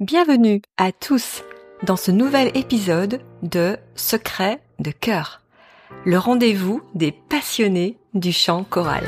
Bienvenue à tous dans ce nouvel épisode de Secrets de cœur, le rendez-vous des passionnés du chant choral.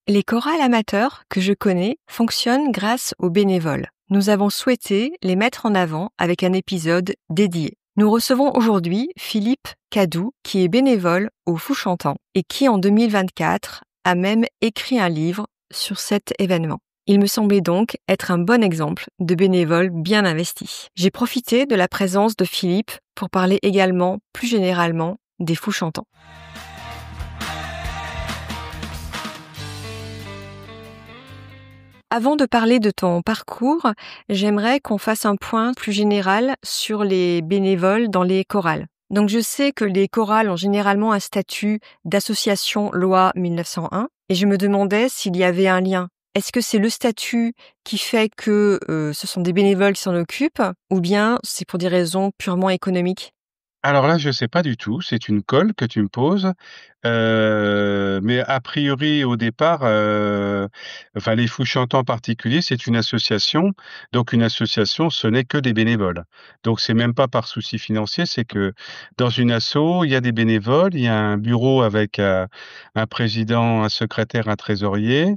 Les chorales amateurs que je connais fonctionnent grâce aux bénévoles. Nous avons souhaité les mettre en avant avec un épisode dédié. Nous recevons aujourd'hui Philippe Cadou, qui est bénévole au Fou Chantant et qui, en 2024, a même écrit un livre sur cet événement. Il me semblait donc être un bon exemple de bénévole bien investi. J'ai profité de la présence de Philippe pour parler également, plus généralement, des Fous Chantants. Avant de parler de ton parcours, j'aimerais qu'on fasse un point plus général sur les bénévoles dans les chorales. Donc je sais que les chorales ont généralement un statut d'association loi 1901 et je me demandais s'il y avait un lien. Est-ce que c'est le statut qui fait que ce sont des bénévoles qui s'en occupent ou bien c'est pour des raisons purement économiques ? Alors là, je sais pas du tout, c'est une colle que tu me poses, mais a priori au départ, enfin les Fous Chantants en particulier, c'est une association, donc une association, ce n'est que des bénévoles. Donc c'est même pas par souci financier, c'est que dans une asso, il y a des bénévoles, il y a un bureau avec, un président, un secrétaire, un trésorier,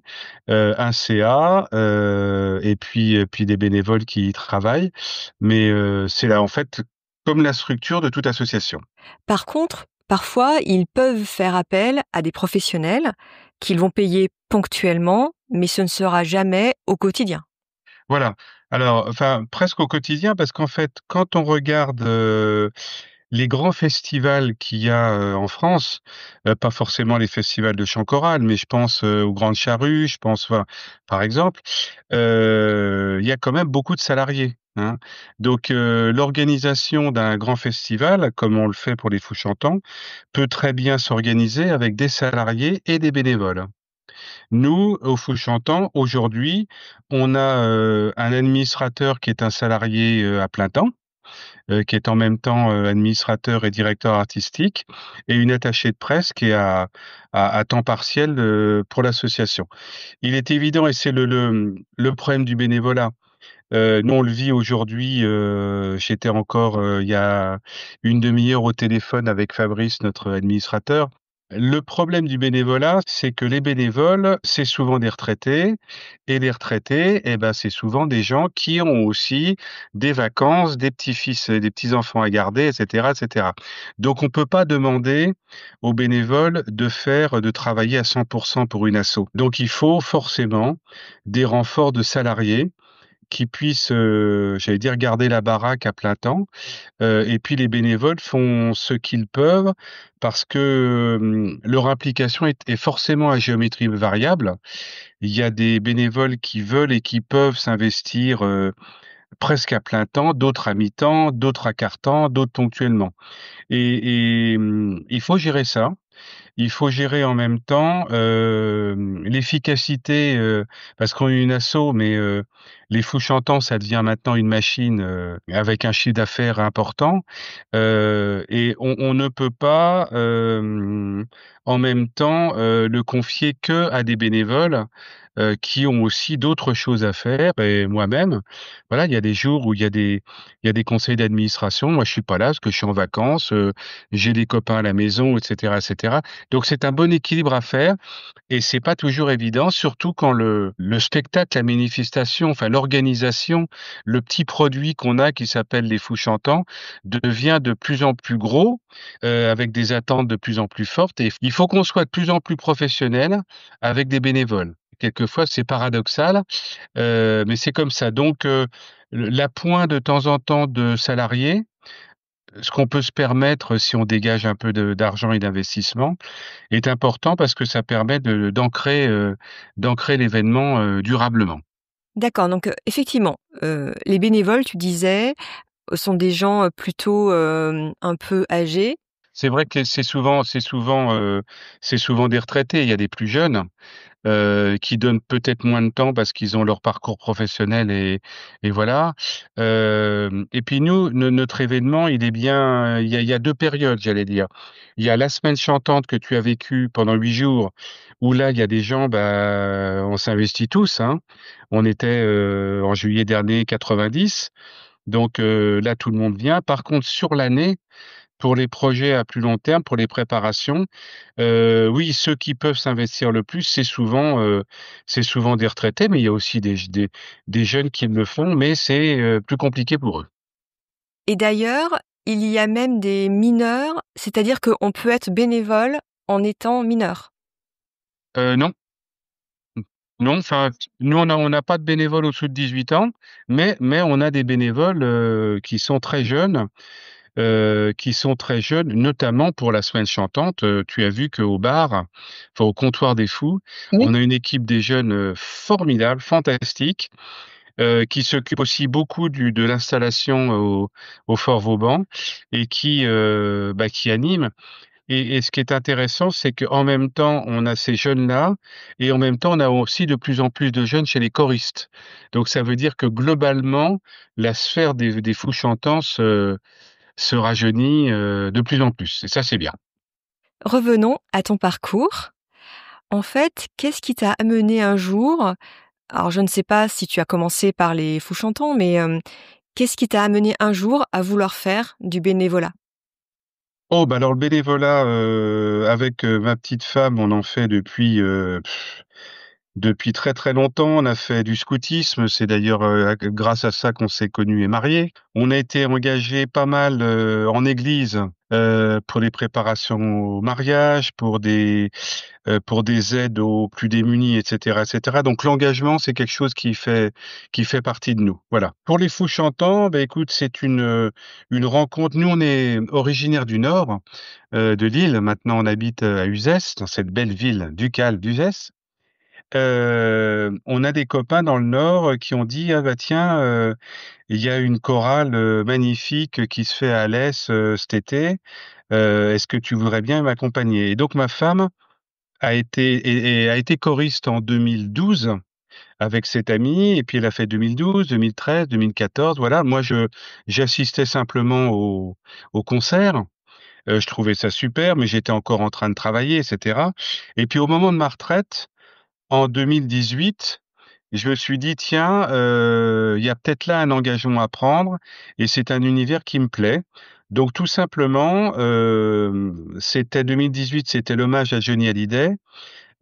un CA, et puis des bénévoles qui y travaillent. Mais, c'est là en fait comme la structure de toute association. Par contre, parfois, ils peuvent faire appel à des professionnels qu'ils vont payer ponctuellement, mais ce ne sera jamais au quotidien. Voilà. Alors, enfin, presque au quotidien, parce qu'en fait, quand on regarde, les grands festivals qu'il y a, en France, pas forcément les festivals de chant choral, mais je pense, aux Grandes Charrues, je pense, enfin, par exemple, il y a quand même beaucoup de salariés, hein. Donc, l'organisation d'un grand festival, comme on le fait pour les Fous Chantants, peut très bien s'organiser avec des salariés et des bénévoles. Nous, au Fou Chantant, aujourd'hui, on a, un administrateur qui est un salarié, à plein temps, qui est en même temps, administrateur et directeur artistique, et une attachée de presse qui est à temps partiel, pour l'association. Il est évident, et c'est le problème du bénévolat, nous on le vit aujourd'hui, j'étais encore, il y a une demi-heure au téléphone avec Fabrice, notre administrateur. Le problème du bénévolat, c'est que les bénévoles, c'est souvent des retraités, et les retraités, eh ben, c'est souvent des gens qui ont aussi des vacances, des petits-fils, des petits-enfants à garder, et cetera, et cetera. Donc on peut pas demander aux bénévoles de travailler à 100 pour une asso. Donc il faut forcément des renforts de salariés qui puissent, j'allais dire, garder la baraque à plein temps. Et puis les bénévoles font ce qu'ils peuvent parce que, leur implication est forcément à géométrie variable. Il y a des bénévoles qui veulent et qui peuvent s'investir, presque à plein temps, d'autres à mi-temps, d'autres à quart temps, d'autres ponctuellement. Il faut gérer ça. Il faut gérer en même temps, l'efficacité, parce qu'on est une asso, mais les Fous Chantants, ça devient maintenant une machine, avec un chiffre d'affaires important, et on ne peut pas, en même temps, le confier qu'à des bénévoles, qui ont aussi d'autres choses à faire. Et moi-même, voilà, il y a des jours où il y a des conseils d'administration. Moi, je suis pas là parce que je suis en vacances, j'ai des copains à la maison, et cetera, et cetera. Donc c'est un bon équilibre à faire, et c'est pas toujours évident, surtout quand le spectacle, la manifestation, enfin l'organisation, le petit produit qu'on a qui s'appelle les Fous Chantants devient de plus en plus gros, avec des attentes de plus en plus fortes, et il faut qu'on soit de plus en plus professionnel avec des bénévoles. Quelquefois, c'est paradoxal, mais c'est comme ça. Donc, l'appoint de temps en temps de salariés, ce qu'on peut se permettre si on dégage un peu d'argent et d'investissement, est important parce que ça permet d'ancrer l'événement, durablement. D'accord, donc effectivement, les bénévoles, tu disais, sont des gens plutôt un peu âgés. c'est vrai que c'est souvent des retraités. Il y a des plus jeunes, qui donnent peut-être moins de temps parce qu'ils ont leur parcours professionnel et voilà. Et puis nous, notre événement, il est bien, il y a 2 périodes, j'allais dire. Il y a la semaine chantante que tu as vécue pendant 8 jours, où là, il y a des gens, bah, on s'investit tous, hein. On était, en juillet dernier 90, donc là, tout le monde vient. Par contre, sur l'année, pour les projets à plus long terme, pour les préparations, oui, ceux qui peuvent s'investir le plus, c'est souvent des retraités, mais il y a aussi des jeunes qui le font, mais c'est, plus compliqué pour eux. Et d'ailleurs, il y a même des mineurs, c'est-à-dire qu'on peut être bénévole en étant mineur. Non, non, enfin, nous on n'a pas de bénévoles au-dessous de 18 ans, mais on a des bénévoles, qui sont très jeunes, notamment pour la semaine chantante. Tu as vu qu'au bar, enfin au Comptoir des Fous, Oui. on a une équipe des jeunes, formidable, fantastique, qui s'occupe aussi beaucoup de l'installation au Fort Vauban et qui anime. Et ce qui est intéressant, c'est qu'en même temps, on a ces jeunes-là et en même temps, on a aussi de plus en plus de jeunes chez les choristes. Donc ça veut dire que globalement, la sphère des fous chantants se rajeunit, de plus en plus et ça, c'est bien. Revenons à ton parcours. En fait, qu'est-ce qui t'a amené un jour, alors je ne sais pas si tu as commencé par les fous chantants, mais qu'est-ce qui t'a amené un jour à vouloir faire du bénévolat? Oh, bah, alors le bénévolat, avec, ma petite femme, on en fait depuis très, très longtemps. On a fait du scoutisme, c'est d'ailleurs, grâce à ça qu'on s'est connus et mariés. On a été engagés pas mal, en église, pour les préparations au mariage, pour des aides aux plus démunis et cetera et cetera. Donc l'engagement, c'est quelque chose qui fait partie de nous, voilà. Pour les Fous chantants, bah, écoute, c'est une rencontre. Nous, on est originaires du Nord, de l'île. Maintenant, on habite, à Uzès, dans cette belle ville ducale d'Uzès. On a des copains dans le Nord, qui ont dit: «Ah bah tiens, il y a une chorale, magnifique qui se fait à Alès, cet été. Est-ce que tu voudrais bien m'accompagner?» Et donc ma femme a été choriste en 2012 avec cette amie et puis elle a fait 2012, 2013, 2014, voilà. Moi, j'assistais simplement au concert. Je trouvais ça super, mais j'étais encore en train de travailler et cetera et puis au moment de ma retraite, en 2018, je me suis dit: «Tiens, il y a peut-être là un engagement à prendre et c'est un univers qui me plaît». Donc tout simplement, c'était 2018, c'était l'hommage à Johnny Hallyday.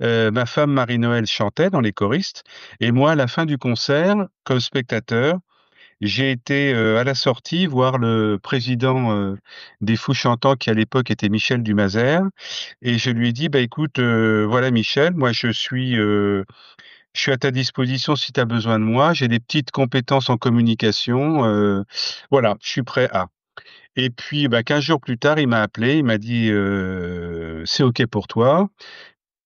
Ma femme Marie-Noël chantait dans les choristes et moi, à la fin du concert, comme spectateur, j'ai été, à la sortie voir le président, des Fous chantants qui à l'époque était Michel Dumazer et je lui ai dit: «Bah, écoute, voilà Michel, moi je suis à ta disposition si tu as besoin de moi. J'ai des petites compétences en communication, voilà, je suis prêt à». Et puis, bah, 15 jours plus tard, il m'a appelé, il m'a dit: «C'est OK pour toi,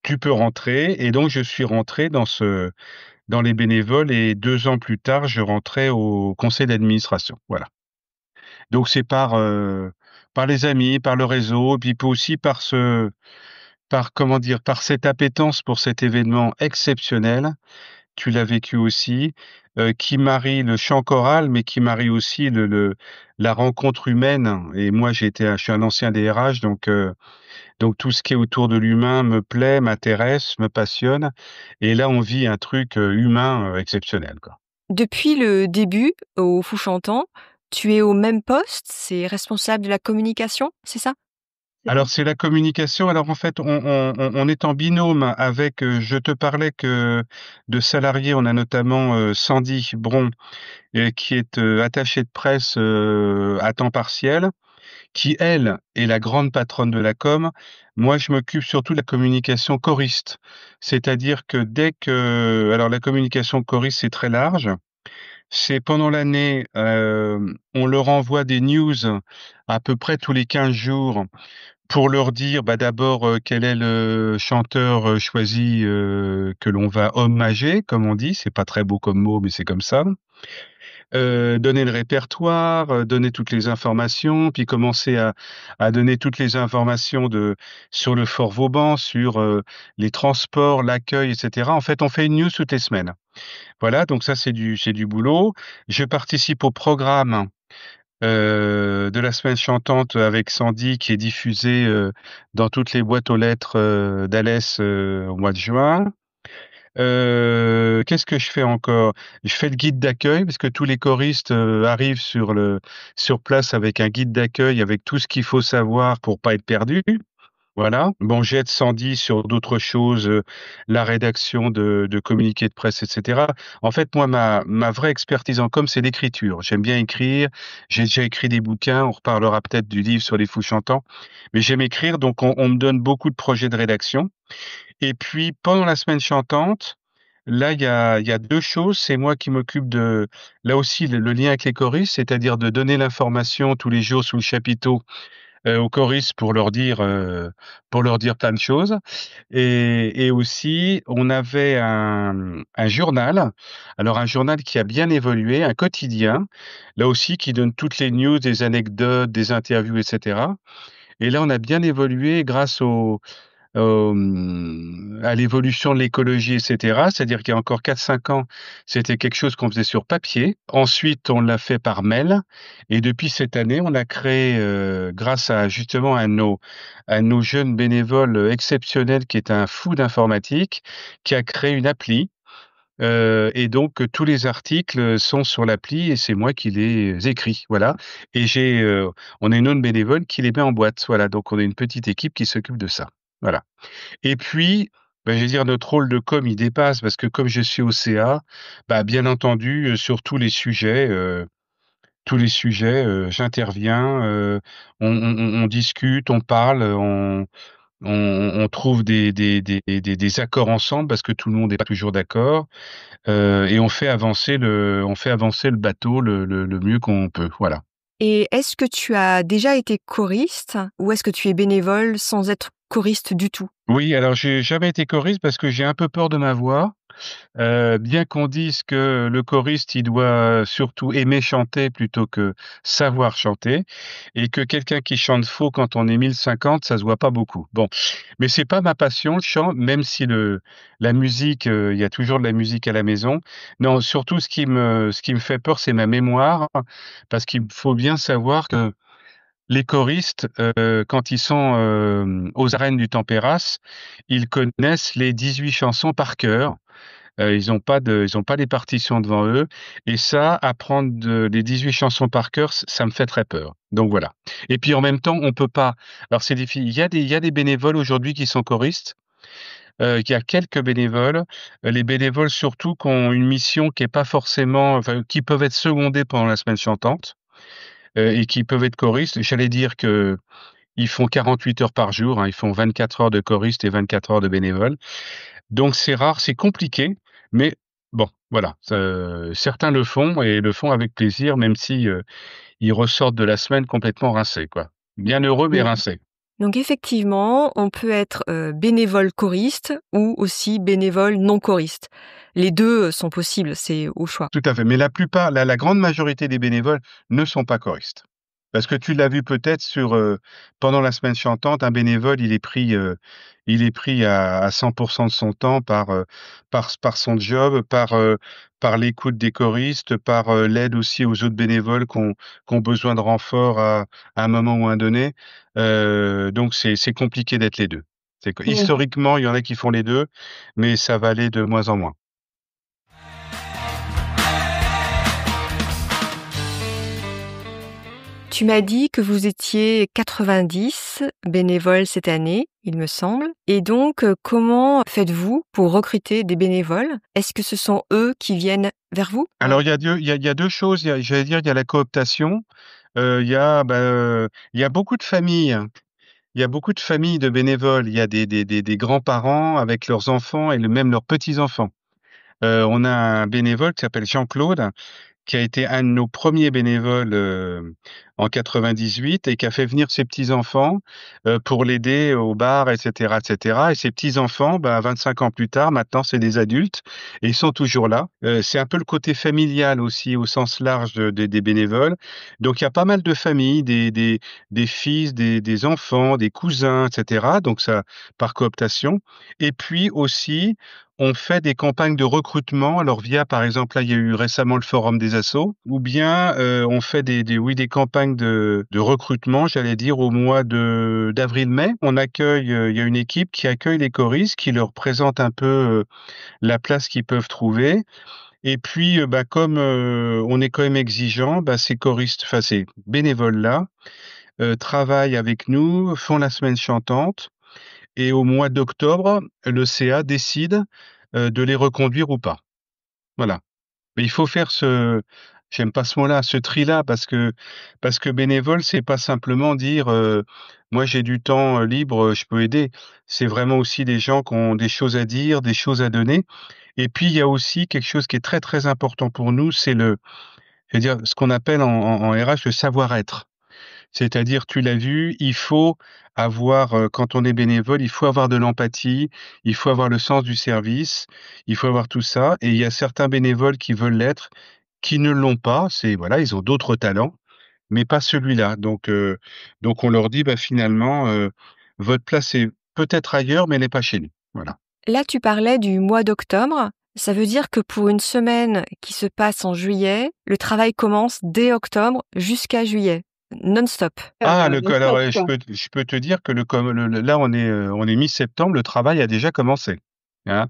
tu peux rentrer» et donc je suis rentré dans les bénévoles et 2 ans plus tard, je rentrais au conseil d'administration, voilà. Donc c'est par les amis, par le réseau, puis aussi par comment dire? Par cette appétence pour cet événement exceptionnel. Tu l'as vécu aussi, qui marie le chant choral, mais qui marie aussi la rencontre humaine et moi je suis un ancien DRH donc tout ce qui est autour de l'humain me plaît, m'intéresse, me passionne et là on vit un truc, humain, exceptionnel, quoi. Depuis le début, au Fou Chantant, tu es au même poste, c'est responsable de la communication, c'est ça? Alors c'est la communication, alors en fait on est en binôme avec, je te parlais que de salariés, on a notamment, Sandy Bron, qui est, attachée de presse, à temps partiel. Qui elle est la grande patronne de la com. Moi, je m'occupe surtout de la communication choriste. C'est-à-dire que dès que alors la communication choriste, c'est très large. C'est pendant l'année, on leur envoie des news à peu près tous les 15 jours pour leur dire, bah, d'abord, quel est le chanteur, choisi, que l'on va hommager, comme on dit. C'est pas très beau comme mot, mais c'est comme ça. donner le répertoire, donner toutes les informations, puis commencer à donner toutes les informations sur le Fort Vauban, sur les transports, l'accueil, etc. En fait, on fait une news toutes les semaines. Voilà, donc ça, c'est du boulot. Je participe au programme de la semaine chantante avec Sandy qui est diffusé dans toutes les boîtes aux lettres d'Alès au mois de juin. Qu'est-ce que je fais encore? Je fais le guide d'accueil parce que tous les choristes arrivent sur place avec un guide d'accueil avec tout ce qu'il faut savoir pour pas être perdu. Voilà. Bon, j'aide Sandy sur d'autres choses, la rédaction de communiqués de presse, etc. En fait, moi, ma vraie expertise en com, c'est l'écriture. J'aime bien écrire. J'ai déjà écrit des bouquins. On reparlera peut-être du livre sur les fous chantants. Mais j'aime écrire, donc on me donne beaucoup de projets de rédaction. Et puis, pendant la semaine chantante, là, il y a deux choses. C'est moi qui m'occupe là aussi, le lien avec les choristes, c'est-à-dire de donner l'information tous les jours sous le chapiteau aux choristes pour leur dire plein de choses. Et aussi, on avait un journal. Alors, un journal qui a bien évolué, un quotidien, là aussi, qui donne toutes les news, des anecdotes, des interviews, etc. Et là, on a bien évolué grâce à l'évolution de l'écologie, etc. C'est-à-dire qu'il y a encore 4-5 ans, c'était quelque chose qu'on faisait sur papier. Ensuite, on l'a fait par mail. Et depuis cette année, on a créé, grâce à justement à nos jeunes bénévoles exceptionnels, qui est un fou d'informatique, qui a créé une appli. Et donc, tous les articles sont sur l'appli et c'est moi qui les écris. Voilà. Et on a une autre bénévole qui les met en boîte. Voilà. Donc, on a une petite équipe qui s'occupe de ça. Voilà. Et puis, je vais dire notre rôle de com, il dépasse parce que comme je suis au CA, bien entendu, sur tous les sujets, j'interviens, on discute, on parle, on trouve des accords ensemble parce que tout le monde n'est pas toujours d'accord, et on fait avancer le bateau le mieux qu'on peut. Voilà. Et est-ce que tu as déjà été choriste ou est-ce que tu es bénévole sans être choriste du tout? Oui, alors j'ai jamais été choriste parce que j'ai un peu peur de ma voix. Bien qu'on dise que le choriste, il doit surtout aimer chanter plutôt que savoir chanter, et que quelqu'un qui chante faux quand on est 1050, ça se voit pas beaucoup. Bon, mais c'est pas ma passion, le chant, même si la musique, il y a toujours de la musique à la maison. Non, surtout ce qui me fait peur, c'est ma mémoire, parce qu'il faut bien savoir que les choristes, quand ils sont aux arènes du Tempéras, ils connaissent les 18 chansons par cœur. Ils ont pas les partitions devant eux, et ça, apprendre les 18 chansons par cœur, ça me fait très peur. Donc voilà. Et puis en même temps, on peut pas. Alors c'est difficile. Il y a des bénévoles aujourd'hui qui sont choristes. Il y a quelques bénévoles. Les bénévoles surtout qui ont une mission qui est pas forcément, enfin, qui peuvent être secondés pendant la semaine chantante, et qui peuvent être choristes. J'allais dire que ils font 48 heures par jour, hein. Ils font 24 heures de choristes et 24 heures de bénévoles. Donc c'est rare, c'est compliqué, mais bon, voilà, certains le font et le font avec plaisir, même si, ils ressortent de la semaine complètement rincés, quoi. Bien heureux, mais Oui. rincés. Donc effectivement, on peut être bénévole choriste ou aussi bénévole non choriste. Les deux sont possibles, c'est au choix. Tout à fait, mais la grande majorité des bénévoles ne sont pas choristes. Parce que tu l'as vu peut-être pendant la semaine chantante, un bénévole, il est pris à 100 de son temps par son job, par l'écoute des choristes, par l'aide aussi aux autres bénévoles qui ont besoin de renfort à un moment ou un donné. Donc c'est compliqué d'être les deux. Oui. Historiquement, il y en a qui font les deux, mais ça va aller de moins en moins. Tu m'as dit que vous étiez 90 bénévoles cette année, il me semble. Et donc, comment faites-vous pour recruter des bénévoles? Est-ce que ce sont eux qui viennent vers vous? Alors il y a deux choses. J'allais dire, il y a la cooptation. Il y a beaucoup de familles. Il y a beaucoup de familles de bénévoles. Il y a des grands-parents avec leurs enfants et même leurs petits-enfants. On a un bénévole qui s'appelle Jean-Claude, qui a été un de nos premiers bénévoles, en 98 et qui a fait venir ses petits-enfants, pour l'aider au bar et cetera et cetera et ses petits-enfants, bah, 25 ans plus tard, maintenant, c'est des adultes et ils sont toujours là. C'est un peu le côté familial aussi au sens large des bénévoles. Donc il y a pas mal de familles, des fils, des enfants, des cousins et cetera, donc ça par cooptation et puis aussi, on fait des campagnes de recrutement, alors via par exemple, là, il y a eu récemment le forum des assos ou bien, on fait des campagnes de recrutement, j'allais dire au mois de d'avril-mai. On accueille, il y a une équipe qui accueille les choristes, qui leur présente un peu, la place qu'ils peuvent trouver et puis, bah, comme, on est quand même exigeant, bah, ces choristes enfin ces bénévoles-là, travaillent avec nous, font la semaine chantante et au mois d'octobre, le CA décide, de les reconduire ou pas. Voilà. Mais il faut faire ce j'aime pas ce mot-là, ce tri-là parce que bénévole, c'est pas simplement dire, «Moi j'ai du temps, libre, je peux aider». C'est vraiment aussi des gens qui ont des choses à dire, des choses à donner et puis il y a aussi quelque chose qui est très, très important pour nous, c'est le je veux dire ce qu'on appelle en RH le savoir-être. C'est-à-dire, tu l'as vu, il faut avoir, quand on est bénévole, il faut avoir de l'empathie, il faut avoir le sens du service, il faut avoir tout ça et il y a certains bénévoles qui veulent l'être, qui ne l'ont pas. C'est voilà, ils ont d'autres talents, mais pas celui-là. Donc on leur dit: «Bah, finalement, votre place est peut-être ailleurs, mais elle n'est pas chez nous». Voilà. Là, tu parlais du mois d'octobre. Ça veut dire que pour une semaine qui se passe en juillet, le travail commence dès octobre jusqu'à juillet, non-stop. Ah, le co alors, Non-stop, quoi. je peux te dire que le là, on est mi-septembre, le travail a déjà commencé, hein.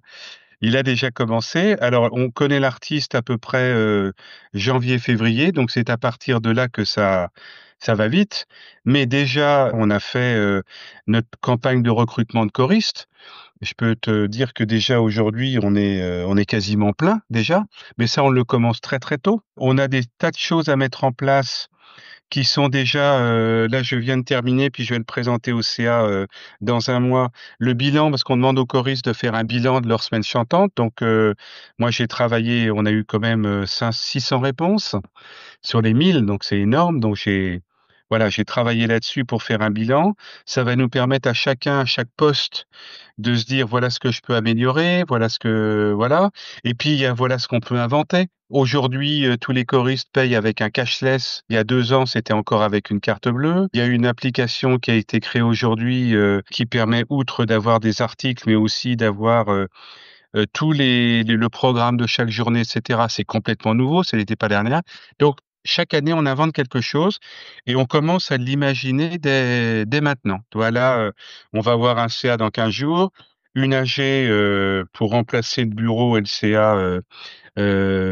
Il a déjà commencé. Alors, on connaît l'artiste à peu près, janvier-février, donc c'est à partir de là que ça va vite. Mais déjà, on a fait, notre campagne de recrutement de choristes. Je peux te dire que déjà aujourd'hui, on est quasiment plein déjà, mais ça, on le commence très, très tôt. On a des tas de choses à mettre en place qui sont déjà, là je viens de terminer, puis je vais le présenter au CA, dans un mois. Le bilan, parce qu'on demande aux choristes de faire un bilan de leur semaine chantante. Donc, moi j'ai travaillé, on a eu quand même, 500-600 réponses sur les 1000, donc c'est énorme. Donc j'ai travaillé là-dessus pour faire un bilan. Ça va nous permettre à chacun, à chaque poste, de se dire: «Voilà ce que je peux améliorer, voilà ce que» voilà et puis il y a voilà ce qu'on peut inventer. Aujourd'hui, tous les choristes payent avec un cashless. Il y a 2 ans, c'était encore avec une carte bleue. Il y a une application qui a été créée aujourd'hui, qui permet outre d'avoir des articles, mais aussi d'avoir, tous les le programme de chaque journée et cetera. C'est complètement nouveau, ça l'était pas dernière. Donc chaque année, on invente quelque chose et on commence à l'imaginer dès maintenant. Tu vois, là, on va avoir un CA dans 15 jours, une AG, pour remplacer le bureau et le CA,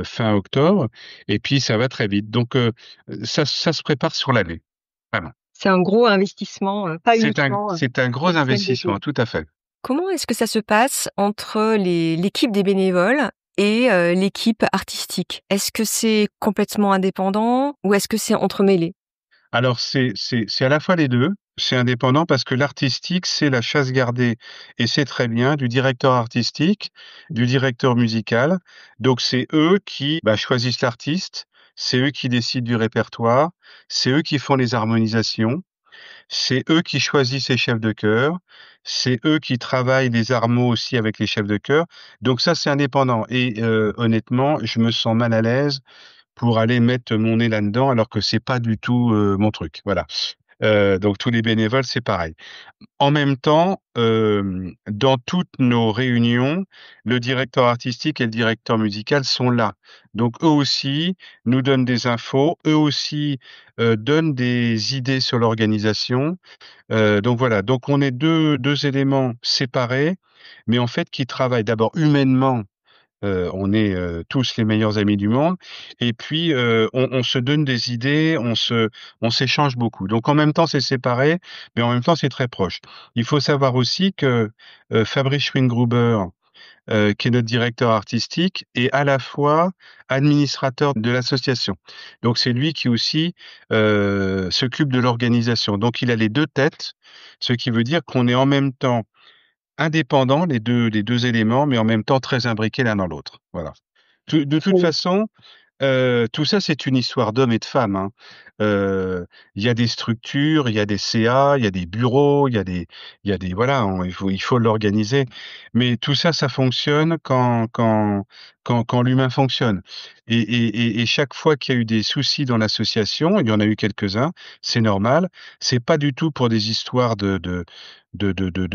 fin octobre et puis ça va très vite. Donc ça se prépare sur l'année, vraiment. C'est un gros investissement, pas uniquement, C'est un gros une semaine investissement, d'été. tout à fait. Comment est-ce que ça se passe entre l'équipe des bénévoles et l'équipe artistique? Est-ce que c'est complètement indépendant ou est-ce que c'est entremêlé? Alors c'est à la fois les 2. C'est indépendant parce que l'artistique, c'est la chasse gardée et c'est très bien du directeur artistique, du directeur musical. Donc c'est eux qui, bah, choisissent l'artiste, c'est eux qui décident du répertoire, c'est eux qui font les harmonisations, c'est eux qui choisissent les chefs de chœur, c'est eux qui travaillent les harmos aussi avec les chefs de chœur. Donc ça, c'est indépendant et honnêtement, je me sens mal à l'aise pour aller mettre mon nez là-dedans alors que c'est pas du tout, mon truc, voilà. Donc tous les bénévoles, c'est pareil. En même temps, dans toutes nos réunions, le directeur artistique et le directeur musical sont là. Donc eux aussi nous donnent des infos, eux aussi, donnent des idées sur l'organisation. Donc voilà, donc on est deux éléments séparés, mais en fait qui travaillent d'abord humainement. On est, tous les meilleurs amis du monde et puis, on se donne des idées, on s'échange beaucoup. Donc en même temps, c'est séparé, mais en même temps, c'est très proche. Il faut savoir aussi que, Fabrice Schwingruber, qui est notre directeur artistique, est à la fois administrateur de l'association. Donc c'est lui qui aussi, s'occupe de l'organisation. Donc il a les 2 têtes, ce qui veut dire qu'on est en même temps indépendants, les 2 éléments, mais en même temps très imbriqués l'un dans l'autre. Voilà. De toute Oui. façon, Tout ça, c'est une histoire d'hommes et de femmes, hein. Il y a des structures, il y a des CA, il y a des bureaux, il y a des voilà, il faut l'organiser. Mais tout ça, ça fonctionne quand l'humain fonctionne. Et chaque fois qu'il y a eu des soucis dans l'association, il y en a eu quelques-uns, c'est normal. C'est pas du tout pour des histoires de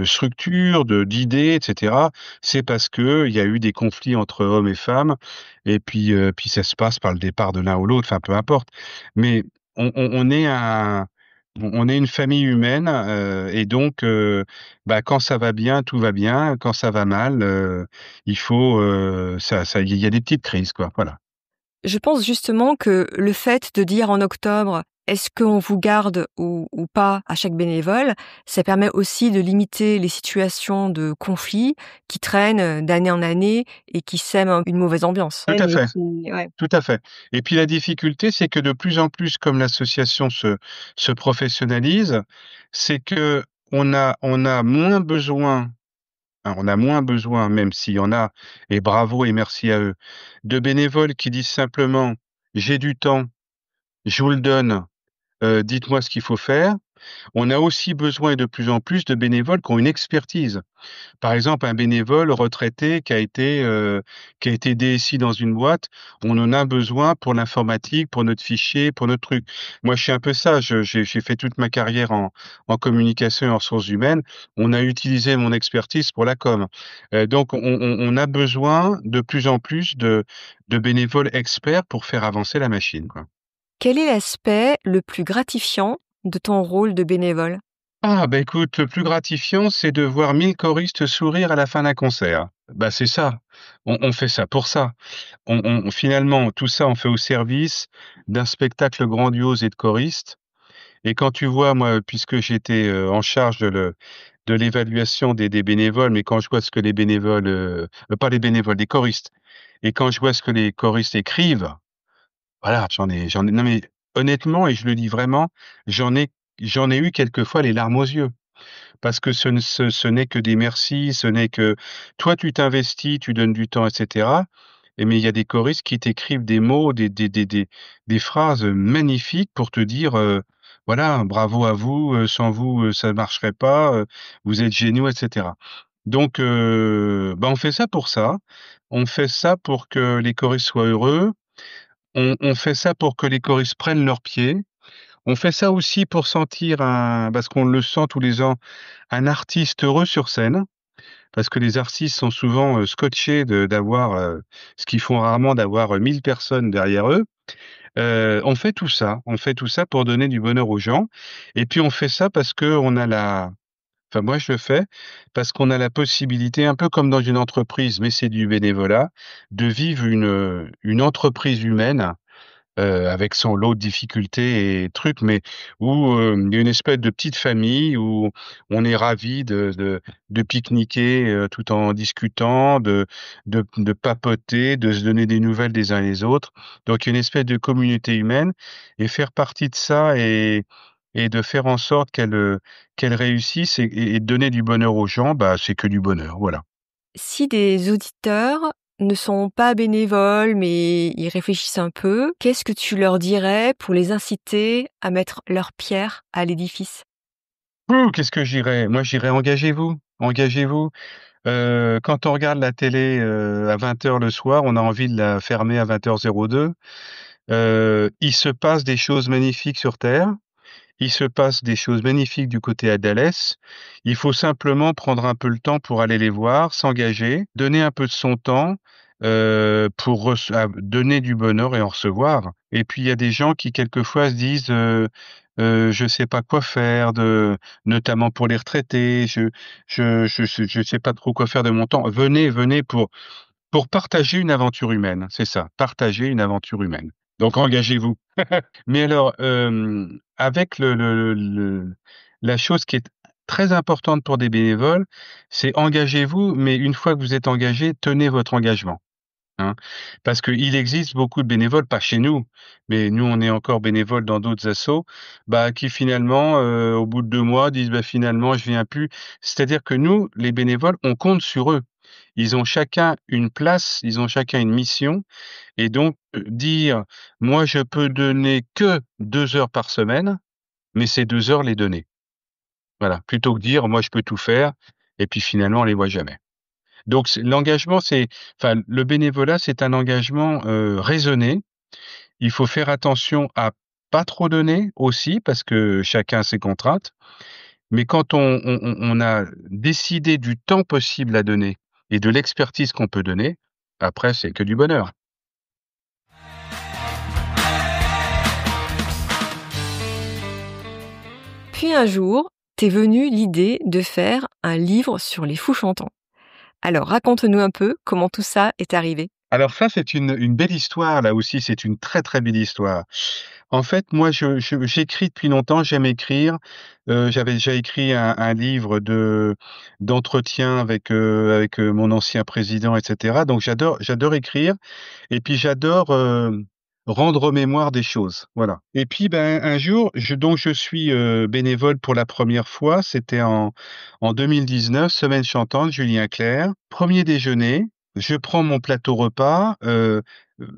structure, d'idées, et cetera. C'est parce qu'il y a eu des conflits entre hommes et femmes et puis ça se passe par le départ de l'un ou l'autre, enfin peu importe. Mais on est on est une famille humaine, et donc bah, quand ça va bien, tout va bien. Quand ça va mal, il faut, il y a des petites crises, quoi, voilà. Je pense justement que le fait de dire en octobre, est-ce qu'on vous garde ou pas à chaque bénévole, ça permet aussi de limiter les situations de conflit qui traînent d'année en année et qui sèment une mauvaise ambiance. Tout Ouais, à mais fait. ouais. Tout à fait. Et puis la difficulté, c'est que de plus en plus, comme l'association se professionnalise, c'est que on a moins besoin, hein, on a moins besoin, même s'il y en a, et bravo et merci à eux, de bénévoles qui disent simplement: «J'ai du temps, je vous le donne, dites-moi ce qu'il faut faire». On a aussi besoin et de plus en plus de bénévoles qui ont une expertise. Par exemple, un bénévole retraité qui a été DSI dans une boîte, on en a besoin pour l'informatique, pour notre fichier, pour notre truc. Moi, je suis un peu ça, j'ai fait toute ma carrière en communication et en ressources humaines. On a utilisé mon expertise pour la com. Donc on a besoin de plus en plus de bénévoles experts pour faire avancer la machine, quoi. Quel est l'aspect le plus gratifiant de ton rôle de bénévole? Ah, bah, écoute, le plus gratifiant, c'est de voir 1000 choristes sourire à la fin d'un concert. Bah, c'est ça. On fait ça pour ça. Finalement, tout ça, on fait au service d'un spectacle grandiose et de choristes. Et quand tu vois, moi, puisque j'étais en charge de l'évaluation des bénévoles, mais quand je vois ce que les bénévoles, pas les bénévoles, des choristes, et quand je vois ce que les choristes écrivent, voilà, non mais honnêtement, et je le dis vraiment, j'en ai, j'en ai eu quelquefois les larmes aux yeux. Parce que ce n'est que des merci, ce n'est que toi tu t'investis, tu donnes du temps et cetera, mais il y a des choristes qui t'écrivent des mots, des phrases magnifiques pour te dire, voilà: «Bravo à vous, sans vous, ça ne marcherait pas, vous êtes géniaux» et cetera. Donc bah, on fait ça pour ça. On fait ça pour que les choristes soient heureux. On fait ça pour que les choristes prennent leurs pieds. On fait ça aussi pour sentir parce qu'on le sent tous les ans, un artiste heureux sur scène, parce que les artistes sont souvent, scotchés d'avoir, ce qu'ils font rarement, d'avoir, 1000 personnes derrière eux. On fait tout ça pour donner du bonheur aux gens et puis on fait ça parce qu'on a moi je le fais parce qu'on a la possibilité, un peu comme dans une entreprise, mais c'est du bénévolat, de vivre une entreprise humaine, avec son lot de difficultés et trucs, mais où, il y a une espèce de petite famille où on est ravis de pique-niquer, tout en discutant, de papoter, de se donner des nouvelles des uns les autres. Donc il y a une espèce de communauté humaine et faire partie de ça et de faire en sorte qu'elle réussisse et de donner du bonheur aux gens, bah, c'est que du bonheur, voilà. Si des auditeurs ne sont pas bénévoles, mais ils réfléchissent un peu, qu'est-ce que tu leur dirais pour les inciter à mettre leur pierre à l'édifice? Ouh, qu'est-ce que j'irais? Moi, j'irais engagez-vous, engagez-vous. Quand on regarde la télé, à 20h le soir, on a envie de la fermer à 20h02. Il se passe des choses magnifiques sur terre. Il se passe des choses magnifiques du côté d'Alès. Il faut simplement prendre un peu le temps pour aller les voir, s'engager, donner un peu de son temps, pour donner du bonheur et en recevoir. Et puis il y a des gens qui quelquefois se disent, «Je sais pas quoi faire de», notamment pour les retraités, «Je sais pas trop quoi faire de mon temps». Venez, venez pour partager une aventure humaine, c'est ça, partager une aventure humaine. Donc engagez-vous. Mais alors, avec la chose qui est très importante pour des bénévoles, c'est engagez-vous, mais une fois que vous êtes engagé, tenez votre engagement, hein. Parce qu'il existe beaucoup de bénévoles, pas chez nous, mais nous, on est encore bénévoles dans d'autres assos, bah, qui finalement, au bout de 2 mois disent: «Bah, finalement, je viens plus». C'est-à-dire que nous, les bénévoles, on compte sur eux. ils ont chacun une place, ils ont chacun une mission et donc dire: «Moi, je peux donner que 2 heures par semaine», mais ces 2 heures, les donner. Voilà, plutôt que dire: «Moi, je peux tout faire» et puis finalement, on les voit jamais. Donc l'engagement, le bénévolat, c'est un engagement, raisonné. Il faut faire attention à pas trop donner aussi parce que chacun a ses contraintes. Mais quand on a décidé du temps possible à donner et de l'expertise qu'on peut donner, après c'est que du bonheur. Puis un jour, t'es venue l'idée de faire un livre sur les fous chantants. Alors raconte-nous un peu comment tout ça est arrivé. Alors ça, c'est une belle histoire, là aussi, c'est une très, très belle histoire. En fait, moi, j'écris depuis longtemps, j'aime écrire. J'avais déjà écrit un livre d'entretien avec mon ancien président et cetera. Donc j'adore écrire et puis j'adore, rendre mémoire des choses, voilà. Et puis, ben, un jour, je suis, bénévole pour la première fois, c'était en 2019, Semaine chantante, Julien Clerc. Premier déjeuner, je prends mon plateau repas,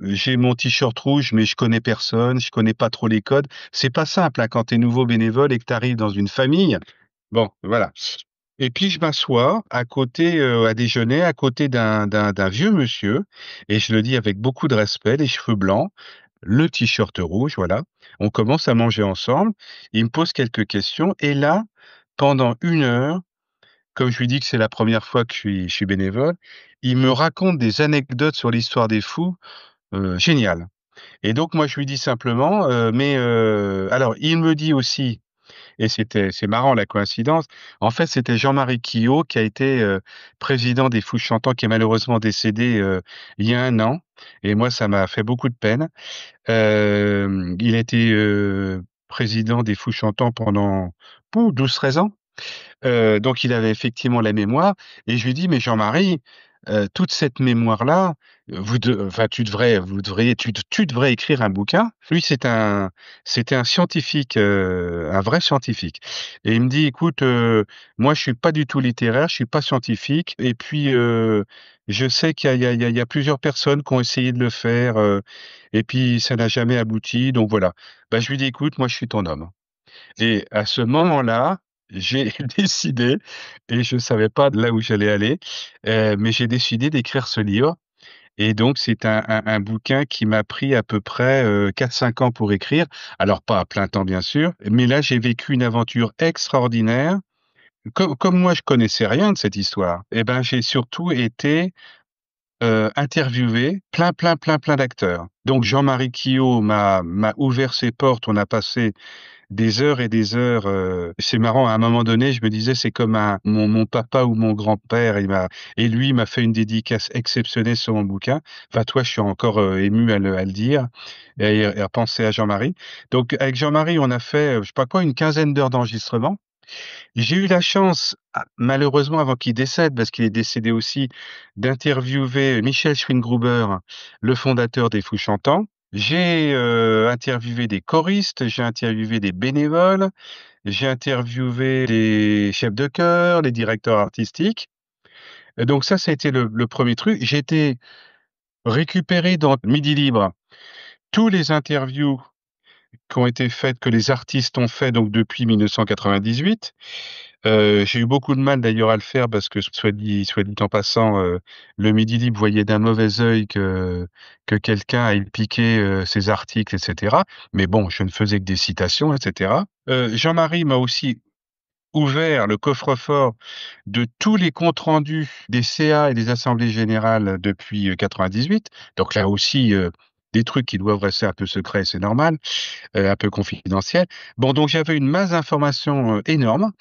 j'ai mon t-shirt rouge, mais je connais personne, je connais pas trop les codes. C'est pas simple, hein, quand tu es nouveau bénévole et que tu arrives dans une famille. Bon, voilà. Et puis je m'assois à côté, à déjeuner, à côté d'un vieux monsieur et je le dis avec beaucoup de respect, les cheveux blancs, le t-shirt rouge, voilà. On commence à manger ensemble. Il me pose quelques questions et là, pendant 1 heure, comme je lui dis que c'est la première fois que je suis bénévole, il me raconte des anecdotes sur l'histoire des fous, géniales. Et donc moi je lui dis simplement, alors il me dit aussi et c'est marrant la coïncidence. En fait, c'était Jean-Marie Quillot qui a été, président des Fous Chantants, qui est malheureusement décédé, il y a 1 an et moi ça m'a fait beaucoup de peine. Il a été, président des Fous Chantants pendant 12-13 ans. Donc il avait effectivement la mémoire et je lui dis: «Mais Jean-Marie, toute cette mémoire-là, tu devrais écrire un bouquin». Lui, c'était un scientifique, un vrai scientifique et il me dit: «Écoute, moi je suis pas du tout littéraire, je suis pas scientifique et puis, je sais qu'il y a plusieurs personnes qui ont essayé de le faire, et puis ça n'a jamais abouti, donc voilà». Bah, je lui dis: «Écoute, moi je suis ton homme». Et à ce moment-là, j'ai décidé et je savais pas là où j'allais aller, mais j'ai décidé d'écrire ce livre et donc c'est un bouquin qui m'a pris à peu près, 4-5 ans pour écrire. Alors pas à plein temps bien sûr, mais là j'ai vécu une aventure extraordinaire. Comme moi je connaissais rien de cette histoire et ben, j'ai surtout été, interviewé plein d'acteurs. Donc Jean-Marie Quillot m'a ouvert ses portes, on a passé des heures et des heures, c'est marrant, à un moment donné, je me disais: «C'est comme mon papa ou mon grand-père, lui, il m'a fait une dédicace exceptionnelle sur mon bouquin». Enfin, toi, je suis encore, ému à le dire et à penser à Jean-Marie. Donc avec Jean-Marie, on a fait, je sais pas quoi, une quinzaine d'heures d'enregistrement. J'ai eu la chance, malheureusement avant qu'il décède, parce qu'il est décédé aussi, d'interviewer Michel Schwingruber, le fondateur des Fous Chantants. J'ai, interviewé des choristes, j'ai interviewé des bénévoles, j'ai interviewé des chefs de chœur, les directeurs artistiques. Et donc ça a été le 1er truc. J'ai été récupérer dans Midi Libre tous les interviews qui ont été faites, que les artistes ont fait donc depuis 1998. J'ai eu beaucoup de mal d'ailleurs à le faire parce que soit dit en passant, le Midi Libre voyait d'un mauvais œil que quelqu'un aille piquer, ses articles et cetera. Mais bon, je ne faisais que des citations et cetera. Jean-Marie m'a aussi ouvert le coffre-fort de tous les comptes rendus des CA et des assemblées générales depuis, 98. Donc là aussi, des trucs qui doivent rester un peu secrets, c'est normal, un peu confidentiels. Bon, donc j'avais une masse d'informations, énorme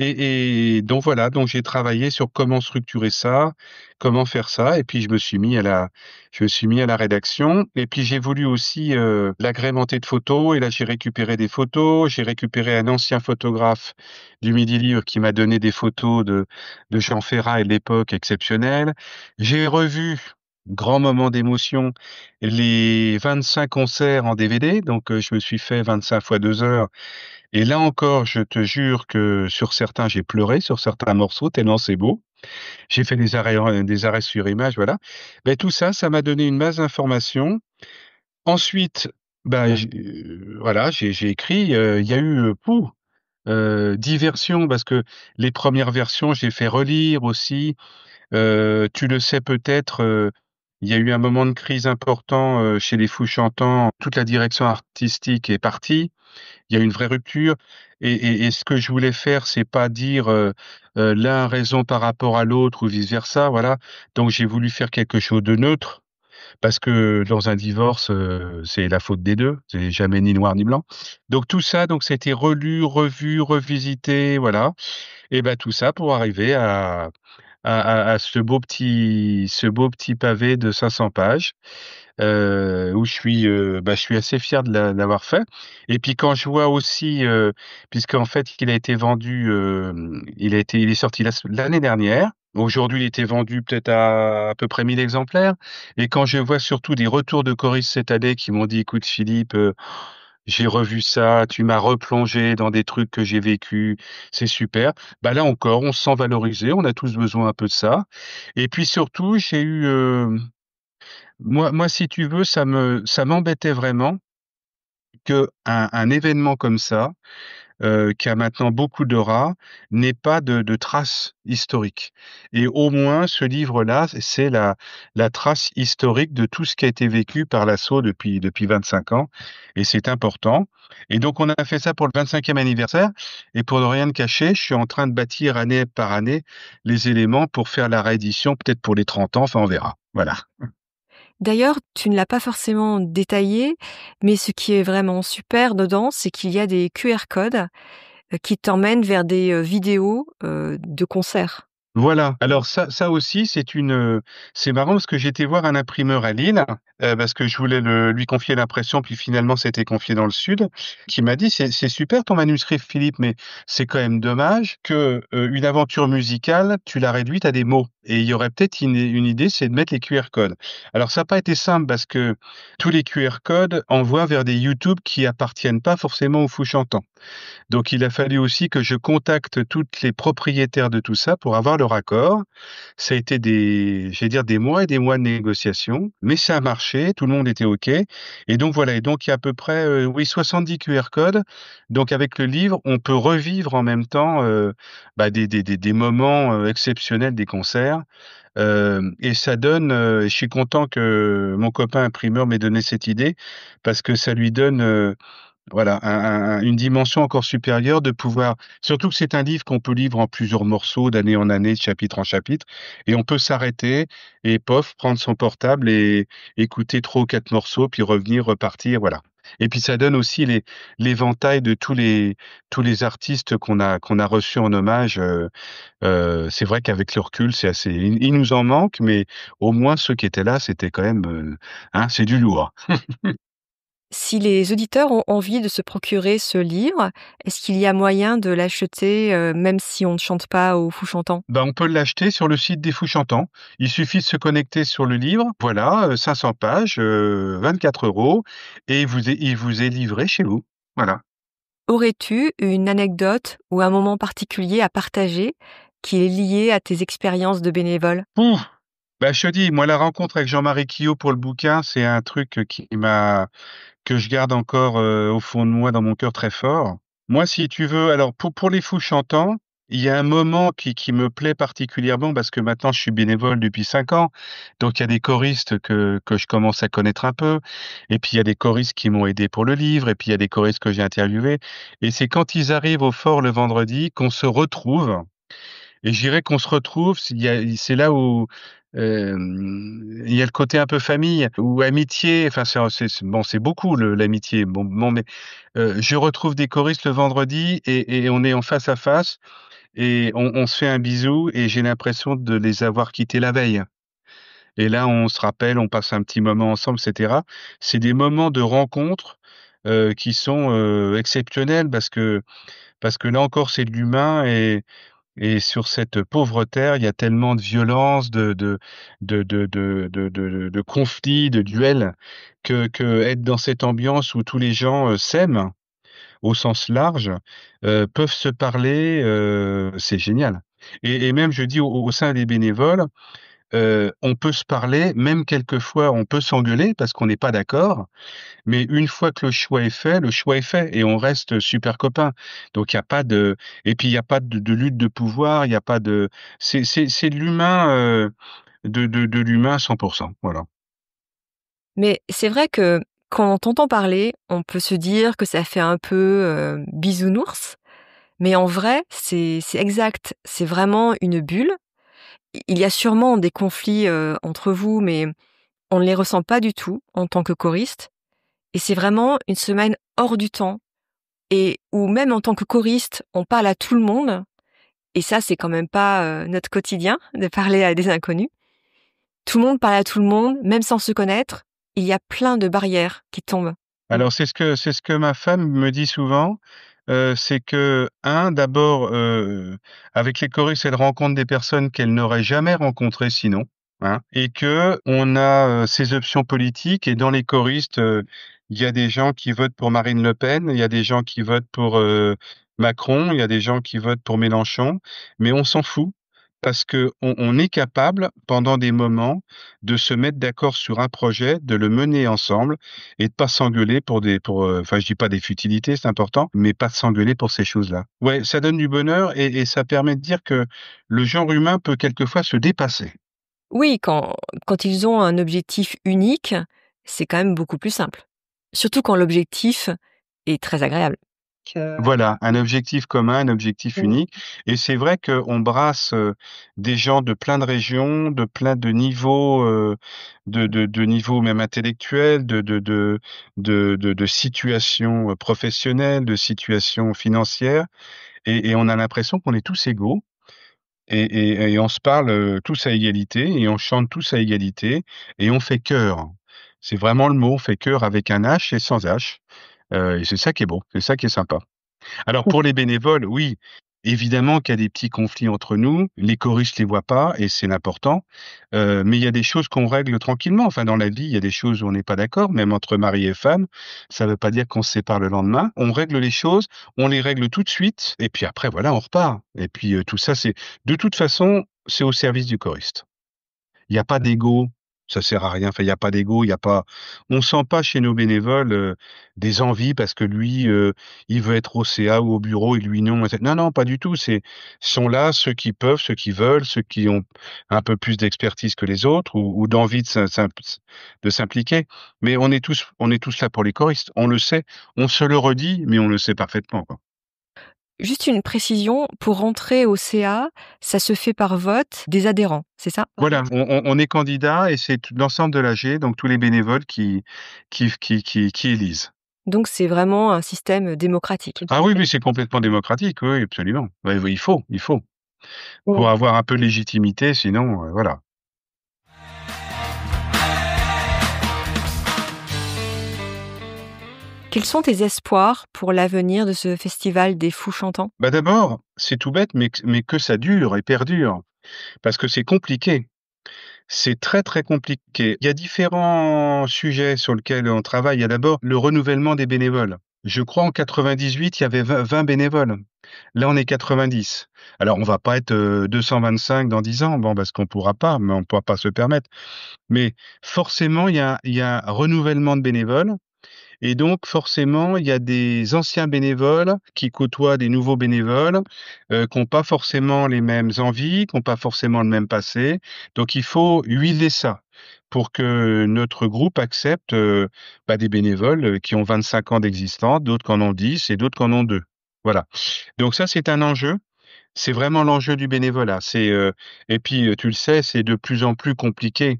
et donc voilà, donc j'ai travaillé sur comment structurer ça, comment faire ça et puis je me suis mis à la rédaction et puis j'ai voulu aussi, l'agrémenter de photos et là j'ai récupéré des photos, j'ai récupéré un ancien photographe du Midi Libre qui m'a donné des photos de Jean Ferrat et de l'époque exceptionnelles. J'ai revu, grand moment d'émotion, les 25 concerts en DVD, donc je me suis fait 25 fois 2 heures et là encore, je te jure que sur certains, j'ai pleuré, sur certains morceaux, tellement c'est beau. J'ai fait des arrêts sur image, voilà. Beh, tout ça, ça m'a donné une masse d'informations. Ensuite, bah, voilà, j'ai écrit, il y a eu,10 versions parce que les premières versions, j'ai fait relire aussi. Tu le sais peut-être, il y a eu un moment de crise important, chez les Fous Chantants. Toute la direction artistique est partie. Il y a eu une vraie rupture et ce que je voulais faire, c'est pas dire, l'un a raison par rapport à l'autre ou vice versa, voilà. Donc j'ai voulu faire quelque chose de neutre parce que dans un divorce, c'est la faute des 2, c'est jamais ni noir ni blanc. Donc tout ça, donc c'était relu, revu, revisité, voilà et bah, tout ça pour arriver à ce beau petit pavé de 500 pages, où je suis assez fier de l'avoir fait et puis quand je vois aussi, puisqu'en fait il est sorti l'année dernière. Aujourd'hui, il était vendu peut-être à peu près 1000 exemplaires et quand je vois surtout des retours de choristes cette année qui m'ont dit: «Écoute Philippe, j'ai revu ça, tu m'as replongé dans des trucs que j'ai vécus, c'est super». Bah, là encore, on se sent valorisé, on a tous besoin un peu de ça et puis surtout, j'ai eu, moi, si tu veux, ça m'embêtait vraiment qu'un événement comme ça, qui a maintenant beaucoup d'aura, n'ait pas de trace historique et au moins ce livre-là, c'est la trace historique de tout ce qui a été vécu par l'assaut depuis 25 ans et c'est important et donc on a fait ça pour le 25e anniversaire et pour ne rien te cacher, je suis en train de bâtir année par année les éléments pour faire la réédition, peut-être pour les 30 ans, enfin on verra. Voilà. D'ailleurs, tu ne l'as pas forcément détaillé, mais ce qui est vraiment super dedans, c'est qu'il y a des QR codes qui t'emmènent vers des vidéos de concerts. Voilà. Alors ça aussi, c'est marrant parce que j'étais voir un imprimeur à Lille, parce que je voulais lui confier l'impression, puis finalement c'était confié dans le sud, qui m'a dit: «C'est super ton manuscrit Philippe, mais c'est quand même dommage que, une aventure musicale, tu l'as réduite à des mots et il y aurait peut-être une idée, c'est de mettre les QR codes». Alors ça n'a pas été simple parce que tous les QR codes envoient vers des YouTube qui appartiennent pas forcément aux Fous Chantants. Donc il a fallu aussi que je contacte toutes les propriétaires de tout ça pour avoir leur accord. Ça a été des mois et des mois de négociations, mais ça a marché, tout le monde était OK et donc voilà et donc il y a à peu près, oui 70 QR codes. Donc avec le livre, on peut revivre en même temps, bah, des moments, exceptionnels des concerts, et ça donne, je suis content que mon copain imprimeur m'ait donné cette idée parce que ça lui donne, voilà, une dimension encore supérieure de pouvoir surtout que c'est un livre qu'on peut lire en plusieurs morceaux, d'année en année, de chapitre en chapitre et on peut s'arrêter et pof, prendre son portable et écouter 3 ou 4 morceaux, puis revenir, repartir, voilà et puis ça donne aussi l'éventail de tous les artistes qu'on a reçus en hommage, c'est vrai qu'avec le recul, c'est assez il nous en manque, mais au moins ceux qui étaient là, c'était quand même, hein, c'est du lourd. Si les auditeurs ont envie de se procurer ce livre, est-ce qu'il y a moyen de l'acheter, même si on ne chante pas aux Fous Chantants? Bah, on peut l'acheter sur le site des Fous Chantants. Il suffit de se connecter sur le livre, voilà, 500 pages, 24 € et il vous est livré chez vous. Voilà. Aurais-tu une anecdote ou un moment particulier à partager qui est lié à tes expériences de bénévole? Ouh! Bah, je te dis, moi, la rencontre avec Jean-Marie Quillot pour le bouquin, c'est un truc, que je garde encore, au fond de moi, dans mon cœur très fort. Moi, si tu veux alors pour les Fous Chantants, il y a un moment qui me plaît particulièrement parce que maintenant je suis bénévole depuis 5 ans, donc il y a des choristes que je commence à connaître un peu et puis il y a des choristes qui m'ont aidé pour le livre et puis il y a des choristes que j'ai interviewés et c'est quand ils arrivent au fort le vendredi qu'on se retrouve et je dirais qu'on se retrouve, c'est là où, il y a le côté un peu famille ou amitié, enfin c'est bon, c'est beaucoup l'amitié, bon mais, je retrouve des choristes le vendredi et on est en face à face et on se fait un bisou et j'ai l'impression de les avoir quittés la veille et là, on se rappelle, on passe un petit moment ensemble et cetera. C'est des moments de rencontre, qui sont, exceptionnels parce que là encore, c'est de l'humain et sur cette pauvre terre, il y a tellement de violence, de conflits, de duels, que être dans cette ambiance où tous les gens, s'aiment au sens large, peuvent se parler, c'est génial. Et même je dis au sein des bénévoles, on peut se parler, même quelquefois on peut s'engueuler parce qu'on n'est pas d'accord, mais une fois que le choix est fait et on reste super copains. Donc il y a pas de et puis il y a pas de lutte de pouvoir, il y a pas de c'est de l'humain, de l'humain 100%, voilà. Mais c'est vrai que quand on t'entend parler, on peut se dire que ça fait un peu, bisounours, mais en vrai, c'est exact. C'est vraiment une bulle. Il y a sûrement des conflits, entre vous, mais on ne les ressent pas du tout en tant que choriste et c'est vraiment une semaine hors du temps et où même en tant que choriste, on parle à tout le monde et ça, c'est quand même pas, notre quotidien de parler à des inconnus. Tout le monde parle à tout le monde, même sans se connaître. Il y a plein de barrières qui tombent. Mmh. Alors c'est ce que ma femme me dit souvent, c'est que d'abord, avec les choristes, elle rencontre des personnes qu'elle n'aurait jamais rencontrées sinon, hein, et qu'on a, ces options politiques et dans les choristes, il y a des gens qui votent pour Marine Le Pen, il y a des gens qui votent pour, Macron, il y a des gens qui votent pour Mélenchon, mais on s'en fout parce qu'on est capable, pendant des moments, de se mettre d'accord sur un projet, de le mener ensemble et de pas s'engueuler enfin je dis pas des futilités, c'est important, mais pas de s'engueuler pour ces choses-là. Ouais, ça donne du bonheur et ça permet de dire que le genre humain peut quelquefois se dépasser. Oui, quand ils ont un objectif unique, c'est quand même beaucoup plus simple. Surtout quand l'objectif est très agréable. Que Voilà, un objectif commun, un objectif Mmh. unique et c'est vrai qu'on brasse, des gens de plein de régions, de plein de niveaux, de niveaux même intellectuels, de situations, professionnelles, de situations financières et on a l'impression qu'on est tous égaux et on se parle, tous à égalité et on chante tous à égalité et on fait chœur. C'est vraiment le mot, on fait chœur avec un H et sans H, et c'est ça qui est beau, c'est ça qui est sympa. Alors pour les bénévoles, oui, évidemment qu'il y a des petits conflits entre nous, les choristes les voient pas et c'est l'important, mais il y a des choses qu'on règle tranquillement. Enfin dans la vie, il y a des choses où on n'est pas d'accord, même entre mari et femme, ça ne veut pas dire qu'on se sépare le lendemain. On règle les choses, on les règle tout de suite et puis après voilà, on repart et puis, tout ça c'est de toute façon, c'est au service du choriste. Il y a pas d'ego, ça sert à rien. Enfin, il y a pas d'ego, il y a pas on sent pas chez nos bénévoles, des envies parce que lui, il veut être au CA ou au bureau et lui non. Non, non, pas du tout. Sont là ceux qui peuvent, ceux qui veulent, ceux qui ont un peu plus d'expertise que les autres ou d'envie de s'impliquer. Mais on est tous là pour les choristes. On le sait, on se le redit, mais on le sait parfaitement, quoi. Juste une précision, pour rentrer au CA, ça se fait par vote des adhérents, c'est ça? Voilà, on est candidat et c'est l'ensemble de l'AG, donc tous les bénévoles qui élisent. Donc c'est vraiment un système démocratique. Ah oui, oui, c'est complètement démocratique, oui, oui, absolument. Ouais, oui, il faut pour Mmh. avoir un peu de légitimité, sinon, voilà. Quels sont tes espoirs pour l'avenir de ce festival des Fous chantants? Bah, d'abord, c'est tout bête, mais que ça dure et perdure, parce que c'est compliqué. C'est très, très compliqué. Il y a différents sujets sur lesquels on travaille. Il y a d'abord le renouvellement des bénévoles. Je crois en 98, il y avait 20 bénévoles. Là, on est 90. Alors, on va pas être, 225 dans 10 ans, bon, parce qu'on pourra pas, mais on pourra pas se permettre. Mais forcément, il y a un renouvellement de bénévoles et donc forcément, il y a des anciens bénévoles qui côtoient des nouveaux bénévoles, qui ont pas forcément les mêmes envies, qui ont pas forcément le même passé. Donc il faut huiler ça pour que notre groupe accepte, des bénévoles, qui ont 25 ans d'existence, d'autres qui en ont 10 et d'autres qui en ont 2. Voilà. Donc ça, c'est un enjeu. C'est vraiment l'enjeu du bénévolat. Et puis, tu le sais, c'est de plus en plus compliqué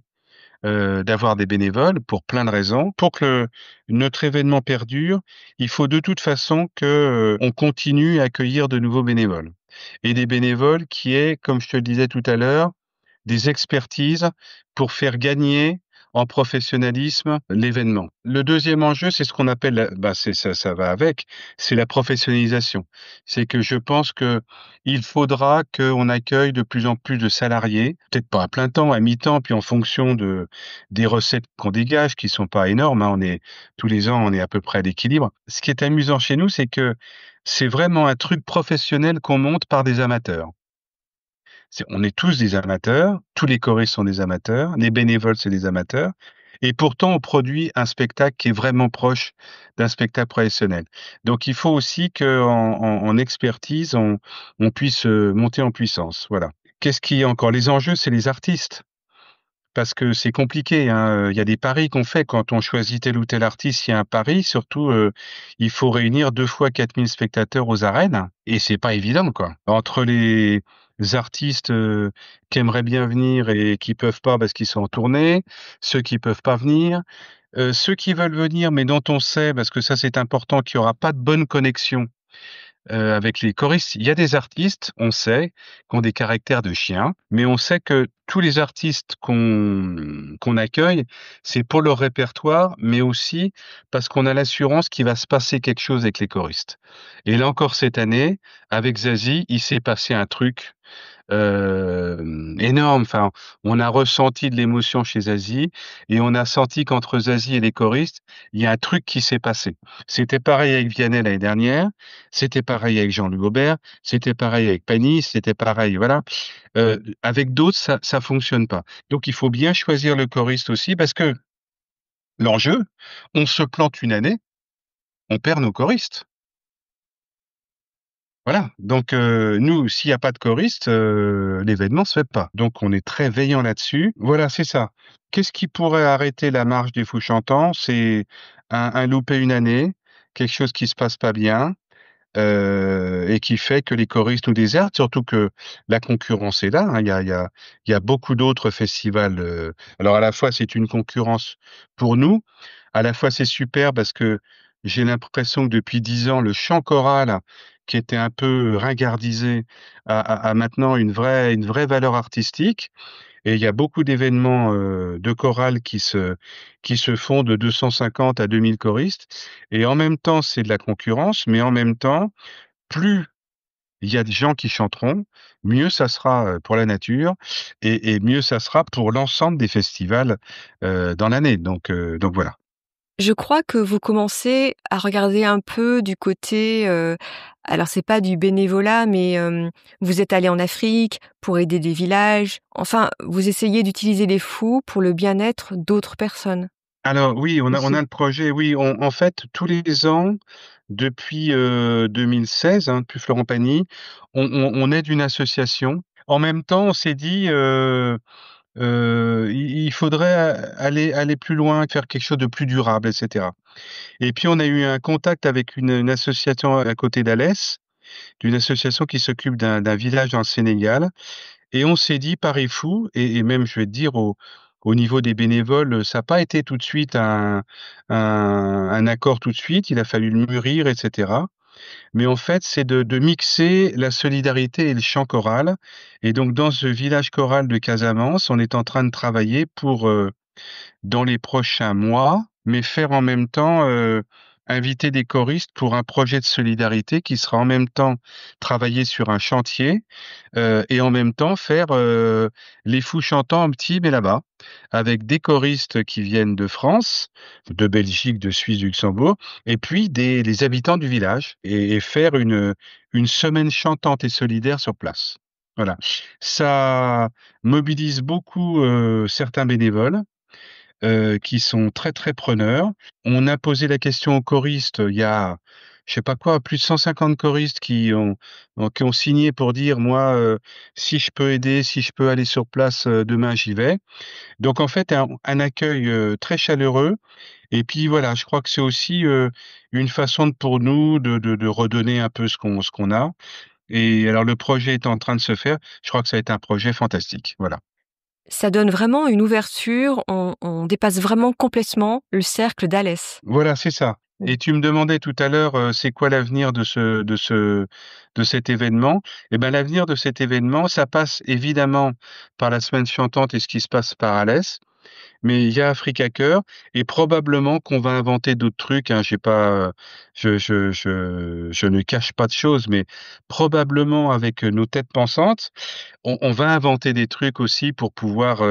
d'avoir des bénévoles pour plein de raisons. Pour que notre événement perdure, il faut de toute façon que, on continue à accueillir de nouveaux bénévoles et des bénévoles qui aient, comme je te le disais tout à l'heure, des expertises pour faire gagner en professionnalisme l'événement. Le deuxième enjeu, c'est ce qu'on appelle c'est ça va avec, c'est la professionnalisation. C'est que je pense que il faudra qu'on accueille de plus en plus de salariés, peut-être pas à plein temps, à mi-temps, puis en fonction des recettes qu'on dégage, qui sont pas énormes, hein. Tous les ans, on est à peu près à l'équilibre. Ce qui est amusant chez nous, c'est que c'est vraiment un truc professionnel qu'on monte par des amateurs. On est tous des amateurs, tous les choristes sont des amateurs, les bénévoles, c'est des amateurs. Et pourtant, on produit un spectacle qui est vraiment proche d'un spectacle professionnel. Donc, il faut aussi qu'en expertise, on puisse monter en puissance. Voilà. Qu'est-ce qui est encore? Les enjeux, c'est les artistes. Parce que c'est compliqué, hein. Il y a des paris qu'on fait quand on choisit tel ou tel artiste. Il y a un pari, surtout, il faut réunir 2 fois 4 000 spectateurs aux arènes et c'est pas évident, quoi. Entre les artistes, qui aimeraient bien venir et qui peuvent pas parce qu'ils sont en tournée, ceux qui peuvent pas venir, ceux qui veulent venir mais dont on sait, parce que ça c'est important, qu'il y aura pas de bonne connexion avec les choristes. Il y a des artistes, on sait, qui ont des caractères de chiens, mais on sait que tous les artistes qu'on accueille, c'est pour leur répertoire, mais aussi parce qu'on a l'assurance qu'il va se passer quelque chose avec les choristes. Et là encore cette année, avec Zazie, il s'est passé un truc énorme. Enfin, on a ressenti de l'émotion chez Zazie et on a senti qu'entre Zazie et les choristes, il y a un truc qui s'est passé. C'était pareil avec Vianney l'année dernière, c'était pareil avec Jean-Luc Aubert, c'était pareil avec Pani, c'était pareil, voilà. Avec d'autres, ça fonctionne pas. Donc il faut bien choisir le choriste aussi parce que l'enjeu, on se plante une année, on perd nos choristes. Voilà, donc nous, s'il y a pas de choriste, l'événement se fait pas. Donc on est très veillant là-dessus. Voilà, c'est ça. Qu'est-ce qui pourrait arrêter la marche des Fous Chantants? C'est un loupé une année, quelque chose qui se passe pas bien, et qui fait que les choristes nous désertent, surtout que la concurrence est là, hein. Il y a beaucoup d'autres festivals, alors à la fois c'est une concurrence pour nous, à la fois c'est super parce que j'ai l'impression que depuis 10 ans, le chant choral, qui était un peu ringardisé, a maintenant une vraie valeur artistique et il y a beaucoup d'événements, de chorales qui se font de 250 à 2 000 choristes et en même temps, c'est de la concurrence, mais en même temps, plus il y a des gens qui chanteront, mieux ça sera, pour la nature et mieux ça sera pour l'ensemble des festivals, dans l'année donc voilà. Je crois que vous commencez à regarder un peu du côté, alors c'est pas du bénévolat, mais vous êtes allés en Afrique pour aider des villages. Enfin, vous essayez d'utiliser les fous pour le bien-être d'autres personnes Alors oui, on a aussi. le projet, oui, en fait, tous les ans, depuis, 2016, hein, depuis Florent Pagny, on aide une association. En même temps, on s'est dit, il faudrait aller plus loin, faire quelque chose de plus durable et cetera. Et puis on a eu un contact avec une association à côté d'Alès, d'une association qui s'occupe d'un village dans le Sénégal et on s'est dit Paris fou et même je vais te dire au niveau des bénévoles, ça n'a pas été tout de suite un accord tout de suite, il a fallu le mûrir et cetera. Mais en fait, c'est de mixer la solidarité et le chant choral et donc dans ce village choral de Casamance, on est en train de travailler pour, dans les prochains mois, mais faire en même temps, inviter des choristes pour un projet de solidarité qui sera en même temps travailler sur un chantier, et en même temps faire, les fous chantants en petit mais là-bas, avec des choristes qui viennent de France, de Belgique, de Suisse, du Luxembourg et puis les habitants du village et faire une semaine chantante et solidaire sur place. Voilà. Ça mobilise beaucoup, certains bénévoles qui sont très, très preneurs. On a posé la question aux choristes, il y a, je sais pas quoi, plus de 150 choristes qui ont signé pour dire: «Moi, si je peux aider, si je peux aller sur place, demain, j'y vais». Donc en fait, un accueil, très chaleureux et puis voilà, je crois que c'est aussi, une façon pour nous de redonner un peu ce qu'on a et alors le projet est en train de se faire. Je crois que ça va être un projet fantastique, voilà. Ça donne vraiment une ouverture, on dépasse vraiment complètement le cercle d'Alès. Voilà, c'est ça. Mmh. Et tu me demandais tout à l'heure, c'est quoi l'avenir de cet événement? Eh ben, l'avenir de cet événement, ça passe évidemment par la semaine chantante et ce qui se passe par Alès, mais il y a Africa Chœur et probablement qu'on va inventer d'autres trucs, hein. J'ai pas, je ne cache pas de choses, mais probablement avec nos têtes pensantes, on va inventer des trucs aussi pour pouvoir,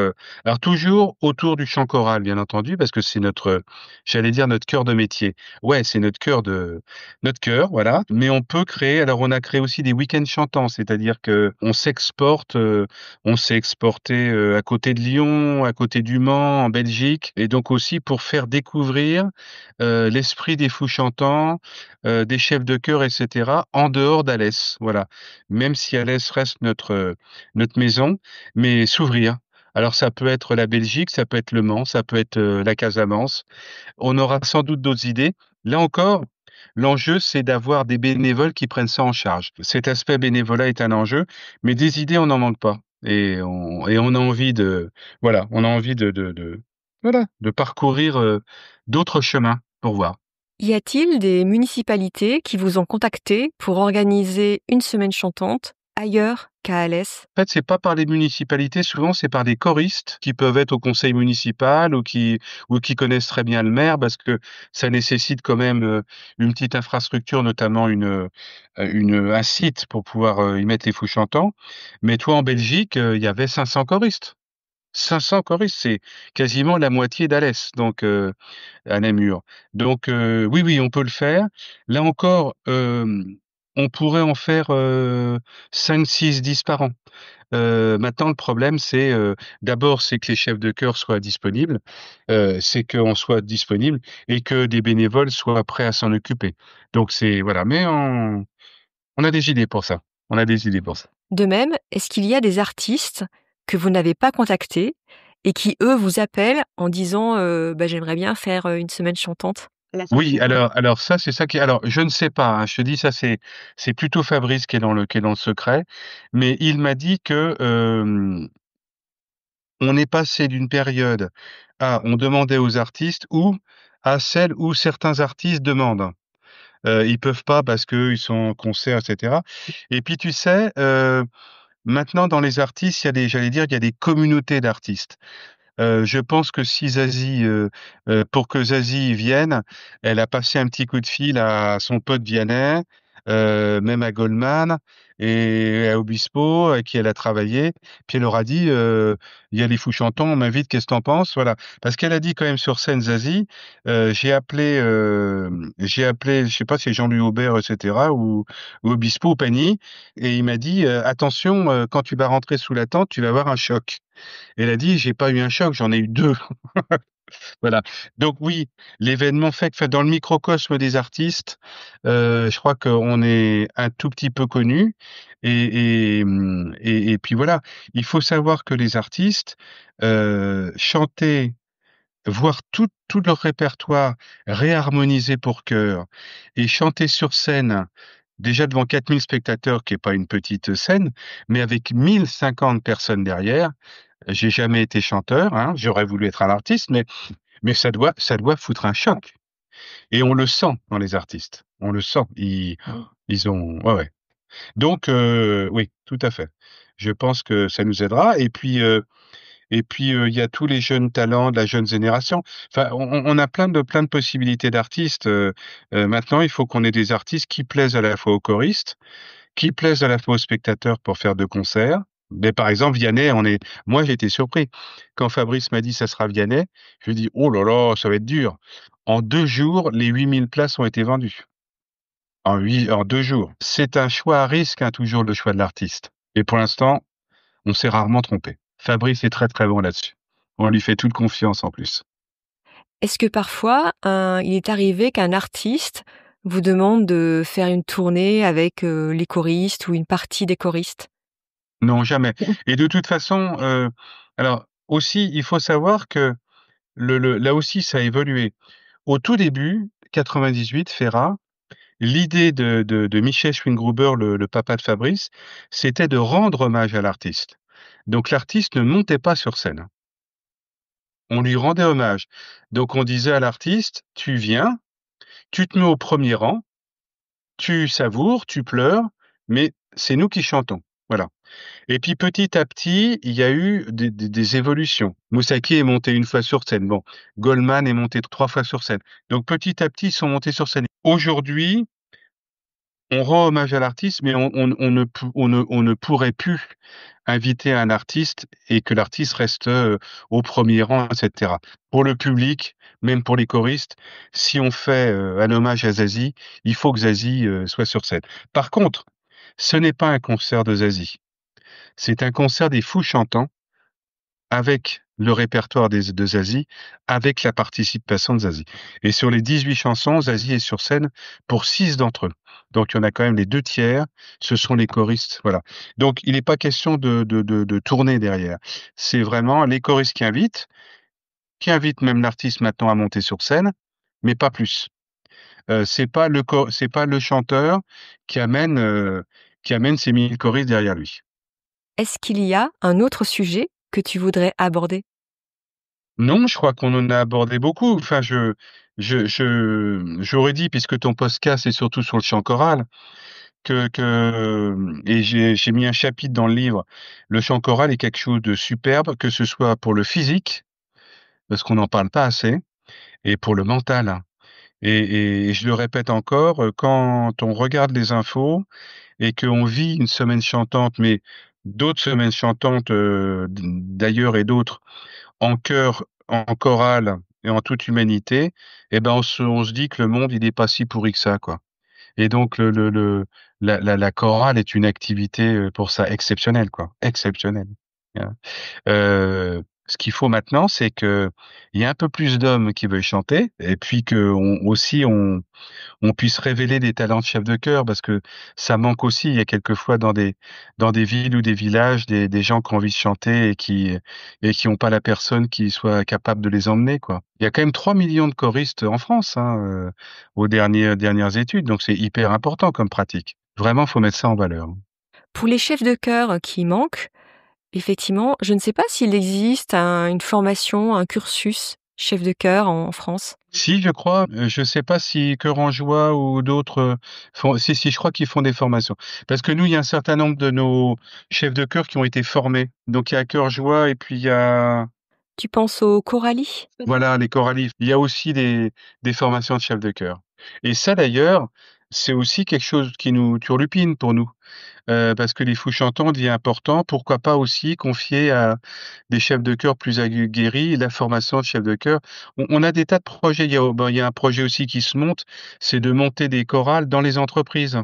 alors toujours autour du chant choral, bien entendu, parce que c'est notre, j'allais dire notre cœur de métier. Ouais, c'est notre cœur, voilà. Mais on peut créer, alors on a créé aussi des week-ends chantants, c'est-à-dire que on s'est exporté à côté de Lyon, à côté du Mans, en Belgique, et donc aussi pour faire découvrir l'esprit des fous chantants, des chefs de chœur, etc., en dehors d'Alès. Voilà. Même si Alès reste notre maison, mais s'ouvrir. Alors ça peut être la Belgique, ça peut être le Mans, ça peut être la Casamance. On aura sans doute d'autres idées. Là encore, l'enjeu, c'est d'avoir des bénévoles qui prennent ça en charge. Cet aspect bénévolat est un enjeu, mais des idées, on n'en manque pas. Et on a envie voilà, on a envie voilà, de parcourir d'autres chemins pour voir. Y a-t-il des municipalités qui vous ont contacté pour organiser une semaine chantante ailleurs qu'à Alès? En fait, c'est pas par les municipalités, souvent c'est par des choristes qui peuvent être au conseil municipal ou qui connaissent très bien le maire parce que ça nécessite quand même, une petite infrastructure, notamment un site pour pouvoir, y mettre les fous chantants. Mais toi, en Belgique, il y avait 500 choristes. 500 choristes, c'est quasiment la moitié d'Alès, donc à Namur. Donc oui, oui, on peut le faire. Là encore, on pourrait en faire 5, 6, 10 par an. Maintenant, le problème, c'est d'abord, c'est que les chefs de chœur soient disponibles, c'est qu'on soit disponible et que des bénévoles soient prêts à s'en occuper. Donc c'est voilà, mais on a des idées pour ça. On a des idées pour ça. De même, est-ce qu'il y a des artistes que vous n'avez pas contactés et qui, eux, vous appellent en disant j'aimerais bien faire une semaine chantante? Oui, alors ça, c'est ça qui alors je ne sais pas, hein, je te dis ça, c'est plutôt Fabrice qui est dans le secret, mais il m'a dit que, on est passé d'une période à on demandait aux artistes ou à celle où certains artistes demandent. Ils peuvent pas parce qu'eux, ils sont en concert et cetera et puis tu sais, maintenant dans les artistes, j'allais dire, il y a des communautés d'artistes. Je pense que si Zazie, pour que Zazie vienne, elle a passé un petit coup de fil à son pote Vianney, même à Goldman et à Obispo, avec qui elle a travaillé. Puis elle leur a dit, «Il y a les Fous Chantants, on m'invite, qu'est-ce que tu en penses?» Voilà. Parce qu'elle a dit quand même sur scène, Zazie, j'ai appelé, je sais pas si c'est Jean-Louis Aubert et cetera ou Obispo ou Pagny et il m'a dit, «Attention, quand tu vas rentrer sous la tente, tu vas avoir un choc». Elle a dit: «J'ai pas eu un choc, j'en ai eu 2.» Voilà. Donc oui, l'événement fait que enfin, dans le microcosme des artistes, je crois qu'on est un tout petit peu connus et puis voilà. Il faut savoir que les artistes, chanter, voir tout leur répertoire réharmonisé pour chœur et chanter sur scène, déjà devant 4 000 spectateurs, qui est pas une petite scène, mais avec 1 050 personnes derrière. J'ai jamais été chanteur, hein, j'aurais voulu être un artiste, mais ça doit foutre un choc et on le sent dans les artistes. On le sent. Ils ont ouais, ouais. Donc oui, tout à fait. Je pense que ça nous aidera et puis, il y a tous les jeunes talents de la jeune génération. Enfin, on a plein de possibilités d'artistes, maintenant, il faut qu'on ait des artistes qui plaisent à la fois aux choristes, qui plaisent à la fois aux spectateurs pour faire de concerts. Mais par exemple, Vianney, moi, j'ai été surpris. Quand Fabrice m'a dit: «Ça sera Vianney», je lui ai dit: «Oh là là, ça va être dur». En 2 jours, les 8 000 places ont été vendues. En 2 jours. C'est un choix à risque, hein, toujours le choix de l'artiste. Et pour l'instant, on s'est rarement trompé. Fabrice est très, très bon là-dessus. On lui fait toute confiance en plus. Est-ce que parfois, il est arrivé qu'un artiste vous demande de faire une tournée avec les choristes ou une partie des choristes? Non, jamais. Et de toute façon, alors aussi, il faut savoir que là aussi, ça a évolué. Au tout début, 98, Ferrat, l'idée de Michel Schwingruber, le papa de Fabrice, c'était de rendre hommage à l'artiste. Donc l'artiste ne montait pas sur scène. On lui rendait hommage. Donc on disait à l'artiste: «Tu viens, tu te mets au premier rang, tu savoures, tu pleures, mais c'est nous qui chantons». Voilà. Et puis petit à petit, il y a eu des évolutions. Moussaki est monté une fois sur scène. Bon, Goldman est monté 3 fois sur scène. Donc petit à petit, ils sont montés sur scène. Aujourd'hui, on rend hommage à l'artiste, mais on ne pourrait plus inviter un artiste et que l'artiste reste au premier rang, etc. Pour le public, même pour les choristes, si on fait un hommage à Zazie, il faut que Zazie soit sur scène. Par contre, ce n'est pas un concert de Zazie. C'est un concert des Fous Chantants avec le répertoire de Zazie, avec la participation de Zazie. Et sur les 18 chansons, Zazie est sur scène pour 6 d'entre eux. Donc, il y en a quand même les 2 tiers, ce sont les choristes, voilà. Donc, il n'est pas question de tourner derrière. C'est vraiment les choristes qui invitent même l'artiste maintenant à monter sur scène, mais pas plus. C'est pas le chanteur qui amène ses 1000 choristes derrière lui. Est-ce qu'il y a un autre sujet que tu voudrais aborder? Non, je crois qu'on en a abordé beaucoup. Enfin, j'aurais dit, puisque ton podcast est surtout sur le chant choral, et j'ai mis un chapitre dans le livre. Le chant choral est quelque chose de superbe, que ce soit pour le physique, parce qu'on n'en parle pas assez, et pour le mental, hein. Et je le répète encore, quand on regarde les infos et qu'on vit une semaine chantante, mais d'autres semaines chantantes, d'ailleurs et d'autres, en chœur, en chorale et en toute humanité, eh ben on se dit que le monde il est pas si pourri que ça, quoi. Et donc la chorale est une activité pour ça exceptionnelle, quoi, exceptionnelle. Hein. Ce qu'il faut maintenant, c'est que il y a un peu plus d'hommes qui veulent chanter, et puis que on puisse révéler des talents de chef de chœur, parce que ça manque aussi. Il y a quelquefois dans des villes ou des villages des gens qui ont envie de chanter et qui ont pas la personne qui soit capable de les emmener, quoi. Il y a quand même 3 millions de choristes en France, hein, aux dernières études, donc c'est hyper important comme pratique. Vraiment, faut mettre ça en valeur. Pour les chefs de chœur qui manquent, effectivement, je ne sais pas s'il existe une formation, un cursus chef de chœur en France. Si, je crois, je sais pas si Chœur en Joie ou d'autres font. Si, je crois qu'ils font des formations. Parce que nous, il y a un certain nombre de nos chefs de chœur qui ont été formés. Donc il y a Chœur Joie et puis il y a, Tu penses aux choralis? voilà, les choralistes. Il y a aussi des formations de chefs de chœur. Et ça d'ailleurs, c'est aussi quelque chose qui nous turlupine pour nous. Parce que les Fous Chantants devient important. Pourquoi pas aussi confier à des chefs de chœur plus aguerris la formation de chefs de chœur? On a des tas de projets. Il y a un projet aussi qui se monte, c'est de monter des chorales dans les entreprises.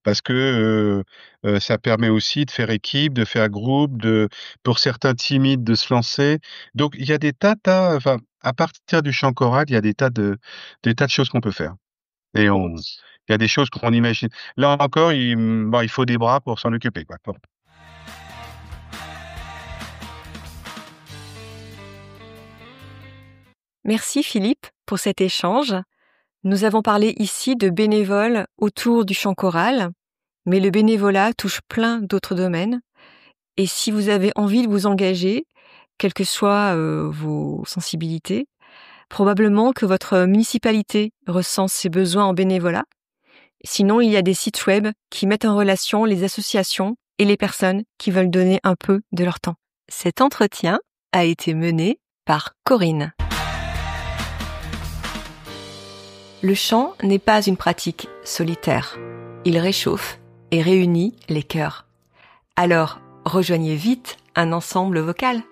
Parce que, ça permet aussi de faire équipe, de faire groupe, pour certains timides de se lancer. Donc il y a enfin, à partir du chant choral, il y a des tas de choses qu'on peut faire. Et il y a des choses qu'on imagine. Là encore, il faut des bras pour s'en occuper, quoi. Bon. Merci Philippe pour cet échange. Nous avons parlé ici de bénévoles autour du chant choral, mais le bénévolat touche plein d'autres domaines. Et si vous avez envie de vous engager, quelles que soient vos sensibilités, probablement que votre municipalité recense ses besoins en bénévolat. Sinon, il y a des sites web qui mettent en relation les associations et les personnes qui veulent donner un peu de leur temps. Cet entretien a été mené par Corinne. Le chant n'est pas une pratique solitaire. Il réchauffe et réunit les cœurs. Alors, rejoignez vite un ensemble vocal.